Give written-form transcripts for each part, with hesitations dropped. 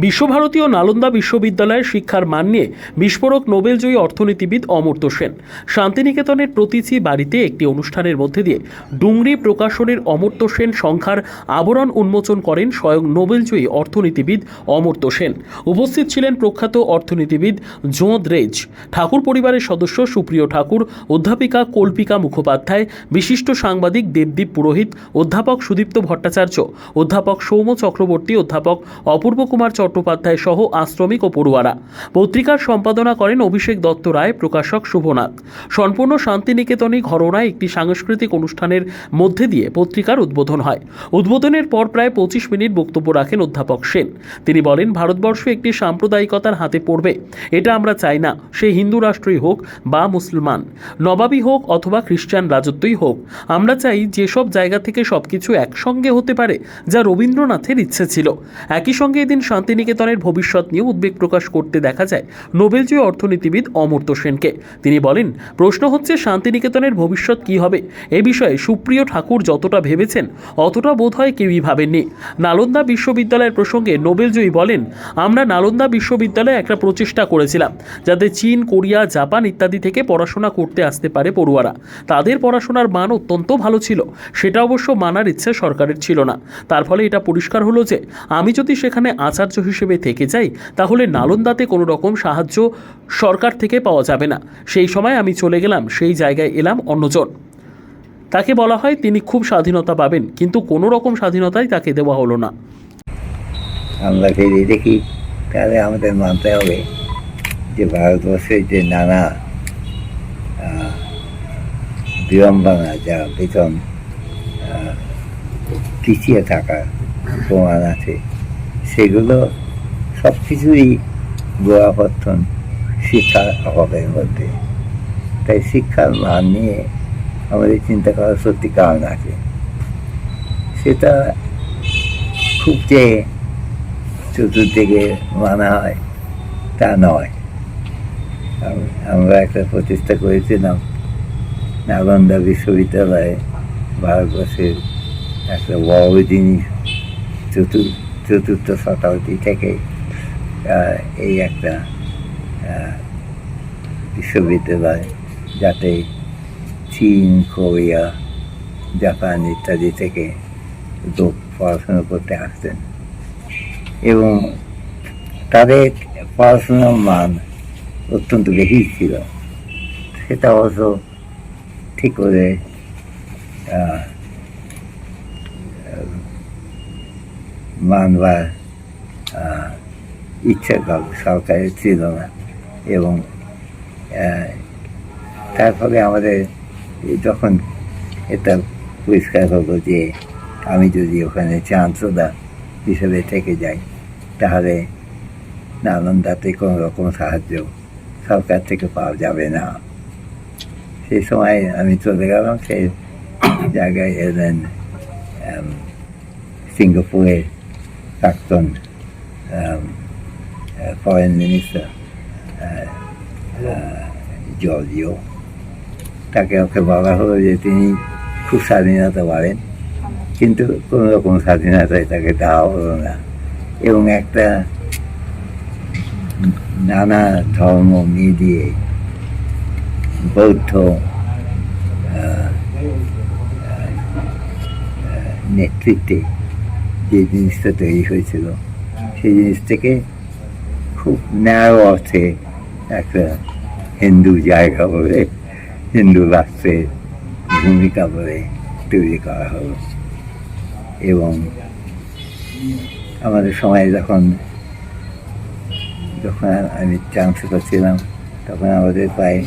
বিশ্বভারতী ও নালন্দা বিশ্ববিদ্যালয়ের শিক্ষার মান নিয়ে বিস্ফোরক নোবেলজয়ী অর্থনীতিবিদ অমর্ত্য সেন। শান্তিনিকেতনের প্রতীচী বাড়িতে একটি অনুষ্ঠানের মধ্যে দিয়ে ডুংরি প্রকাশনের অমর্ত্য সেন সংখ্যার আবরণ উন্মোচন করেন স্বয়ং নোবেলজয়ী অর্থনীতিবিদ অমর্ত্য সেন। উপস্থিত ছিলেন প্রখ্যাত অর্থনীতিবিদ জো দ্রেজ, ঠাকুর পরিবারের সদস্য সুপ্রিয় ঠাকুর, অধ্যাপিকা কল্পিকা মুখোপাধ্যায়, বিশিষ্ট সাংবাদিক দেবদীপ পুরোহিত, অধ্যাপক সুদীপ্ত ভট্টাচার্য, অধ্যাপক সৌম্য চক্রবর্তী, অধ্যাপক অপূর্ব কুমার চট্টোপাধ্যায় সহ আশ্রমিক ও পড়ুয়ারা। পত্রিকার সম্পাদনা করেন অভিষেক দত্ত রায়, প্রকাশক শুভনাথ। সম্পূর্ণ শান্তিনিকেতনে ঘরোনায় একটি সাংস্কৃতিক অনুষ্ঠানের মধ্যে দিয়ে পত্রিকার উদ্বোধন হয়। উদ্বোধনের পর প্রায় 25 মিনিট বক্তব্য রাখেন অধ্যাপক সেন। তিনি বলেন, ভারতবর্ষ একটি সাম্প্রদায়িকতার হাতে পড়বে, এটা আমরা চাই না। সে হিন্দু রাষ্ট্রই হোক বা মুসলমান, নবাবী হোক অথবা খ্রিস্টান রাজত্বই হোক, আমরা চাই যেসব জায়গা থেকে সবকিছু একসঙ্গে হতে পারে, যা রবীন্দ্রনাথের ইচ্ছে ছিল। একই সঙ্গে এদিন শান্তিনিকেতনের ভবিষ্যৎ নিয়ে উদ্বেগ প্রকাশ করতে দেখা যায় নোবেলজয়ী অর্থনীতিবিদ অমর্ত্য সেনকে। তিনি বলেন, প্রশ্ন হচ্ছে শান্তিনিকেতনের ভবিষ্যৎ কি হবে। এ বিষয়ে সুপ্রিয় ঠাকুর যতটা ভেবেছেন অতটা বোধহয় কেউই ভাবেননি। নালন্দা বিশ্ববিদ্যালয়ের প্রসঙ্গে নোবেলজয়ী বলেন, আমরা নালন্দা বিশ্ববিদ্যালয়ে একটা প্রচেষ্টা করেছিলাম যাতে চীন, কোরিয়া, জাপান ইত্যাদি থেকে পড়াশোনা করতে আসতে পারে পড়ুয়ারা। তাদের পড়াশোনার মান অত্যন্ত ভালো ছিল, সেটা অবশ্য মানার ইচ্ছে সরকারের ছিল না। তার ফলে এটা পরিষ্কার হলো যে আমি যদি সেখানে আচার্য হিসেবে থেকে যাই তাহলে নালন্দাতে কোনো রকম সাহায্য সরকার থেকে পাওয়া যাবে না। সেই সময় আমি চলে গেলাম, সেই জায়গায় এলাম অন্যজন। তাকে বলা হয় তিনি খুব স্বাধীনতা পাবেন, কিন্তু কোনো রকম স্বাধীনতাই তাকে দেওয়া হলো না। আমরা যদি দেখি তাহলে আমাদের মানতে হবে যে ভারতবর্ষের যে নানা বিড়ম্বনা, যা বেতন পিছিয়ে থাকার প্রমাণ আছে, সেগুলো সব কিছুই গোড়াপত্তন শিক্ষার অভাবের মধ্যে। তাই শিক্ষার মান নিয়ে আমাদের চিন্তা করার সত্যি কারণ আছে। সেটা খুব যে চতুর্দিকে মানা হয় তা নয়। আমরা একটা প্রচেষ্টা করেছিলাম নালন্দা বিশ্ববিদ্যালয়ে, ভারতবর্ষের একটা বড় জিনিস, চতুর্থ শতাব্দী থেকে এই একটা বিশ্ববিদ্যালয়, যাতে চীন, কোরিয়া, জাপান ইত্যাদি থেকে লোক পড়াশোনা করতে আসতেন এবং তাদের পড়াশোনার মান অত্যন্ত বেশি ছিল। সেটা অবশ্য ঠিক করে মানবার ইচ্ছা সরকারের ছিল না এবং তার ফলে আমাদের যখন এটা পরিষ্কার হলো যে আমি যদি ওখানে চ্যান্সেলর হিসেবে থেকে যাই তাহলে নালন্দাতে কোনো রকম সাহায্য সরকার থেকে পাওয়া যাবে না, সেই সময় আমি চলে গেলাম। সেই জায়গায় এলেন সিঙ্গাপুরের প্রাক্তন ফরেন মিনিস্টার জর্জিও। ওকে বলা হলো যে তিনি খুব স্বাধীনতা পাবেন, কিন্তু কোনো রকম স্বাধীনতায় তাকে দেওয়া হলো না এবং একটা নানা ধর্ম মিলিয়ে বৌদ্ধ নেতৃত্বে যে জিনিসটা তৈরি হয়েছিল, সেই জিনিস থেকে খুব ন্যায় অর্থে একটা হিন্দু জায়গা বলে, হিন্দু রাষ্ট্রের ভূমিকা বলে তৈরি করা হলো। এবং আমাদের সময় যখন আমি চ্যান্সেলর ছিলাম, তখন আমাদের প্রায়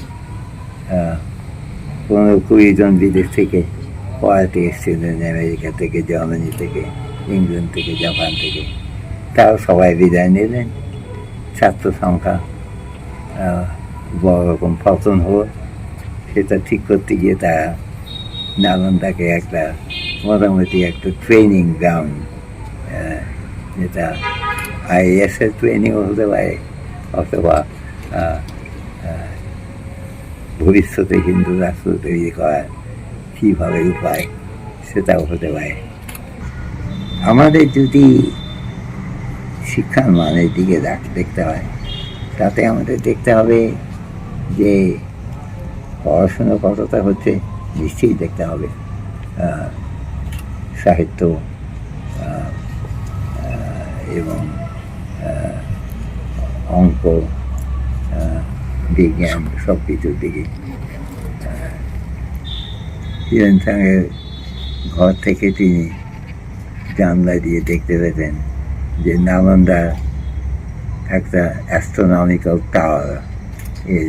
15-20 জন বিদেশ থেকে পড়াতে এসেছিলেন, আমেরিকা থেকে, জার্মানি থেকে, ইংল্যান্ড থেকে, জাপান থেকে। তাও সবাই বিদায় নিলেন। ছাত্র সংখ্যা বড় রকম পতন হলো। সেটা ঠিক করতে গিয়ে তারা নালন্দাকে একটা মোটামুটি একটা ট্রেনিং গ্রাউন্ড, যেটা IAS-এর ট্রেনিংও হতে পারে অথবা ভবিষ্যতে হিন্দু রাষ্ট্র তৈরি করার কীভাবে উপায়, সেটাও হতে পারে। আমাদের যদি শিক্ষার মানের দিকে দেখতে হয়, তাতে আমাদের দেখতে হবে যে পড়াশুনো কতটা হচ্ছে নিশ্চয়ই দেখতে হবে। সাহিত্য এবং অঙ্ক, বিজ্ঞান সব কিছুর দিকে। হিরেন সাংয়ের ঘর থেকে তিনি জানলা দিয়ে দেখতে পেতেন যে নালন্দার একটা অ্যাস্ট্রোনমিক্যাল টাওয়ার এর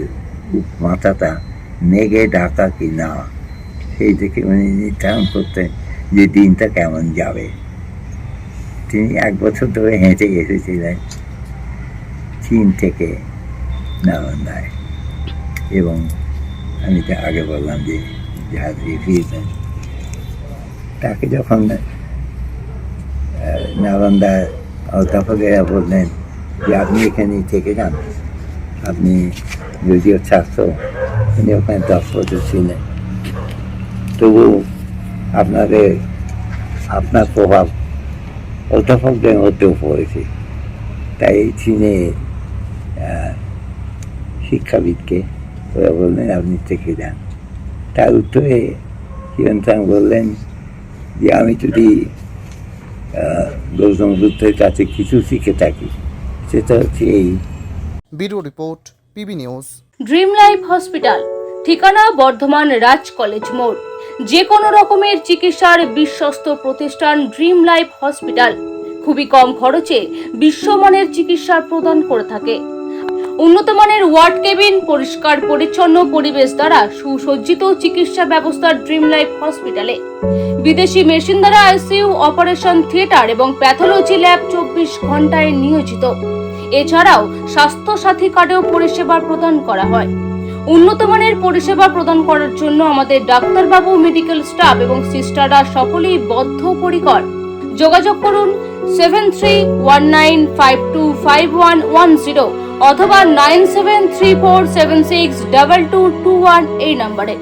মাথাটা মেঘে ঢাকা কি না, সেই থেকে উনি নির্ধারণ করতেন যে দিনটা কেমন যাবে। তিনি 1 বছর ধরে হেঁটে এসেছিলেন চীন থেকে নালন্দায়, এবং আমি তো আগে বললাম যে জাহাজ দিয়ে ফিরবেন। তাকে যখন নালন্দার অধ্যাপকেরা বললেন যে আপনি এখানে থেকে যান, আপনি যদিও ছাত্র, উনি ওখানে 10 বছর ছিলেন, তবু আপনার প্রভাব অধ্যাপকদের মধ্যেও পড়েছে। তাই চীনে শিক্ষাবিদকে ওরা বললেন আপনি থেকে যান। তার উত্তরে হিরেন সাং বললেন যে আমি যদি গৌতম বুদ্ধের কাছে কিছু শিখে থাকি, সেটা হচ্ছে এই। Bureau report, PB news. Dream life hospital, ঠিকানা বর্ধমান রাজ কলেজ মোড়। যে কোনো রকমের চিকিৎসার বিশ্বস্ত প্রতিষ্ঠান ড্রিম লাইফ হসপিটাল খুবই কম খরচে বিশ্বমানের চিকিৎসা প্রদান করে থাকে। উন্নত মানের ওয়ার্ড কেবিন, পরিষ্কার পরিচ্ছন্ন পরিবেশ দ্বারা সুসজ্জিত চিকিৎসা ব্যবস্থা ড্রিম লাইফ হসপিটালে। বিদেশি মেশিন দ্বারা আইসিইউ, অপারেশন থিয়েটার এবং প্যাথোলজি ল্যাব 24 ঘন্টায় নিয়োজিত। এছাড়াও স্বাস্থ্য সাথী কার্ডেও পরিষেবা প্রদান করা হয়। উন্নত মানের পরিষেবা প্রদান করার জন্য আমাদের ডাক্তারবাবু, মেডিকেল স্টাফ এবং সিস্টাররা সকলেই বদ্ধপরিকর। যোগাযোগ করুন 7319525110 অথবা 9734762221 এই নম্বরে।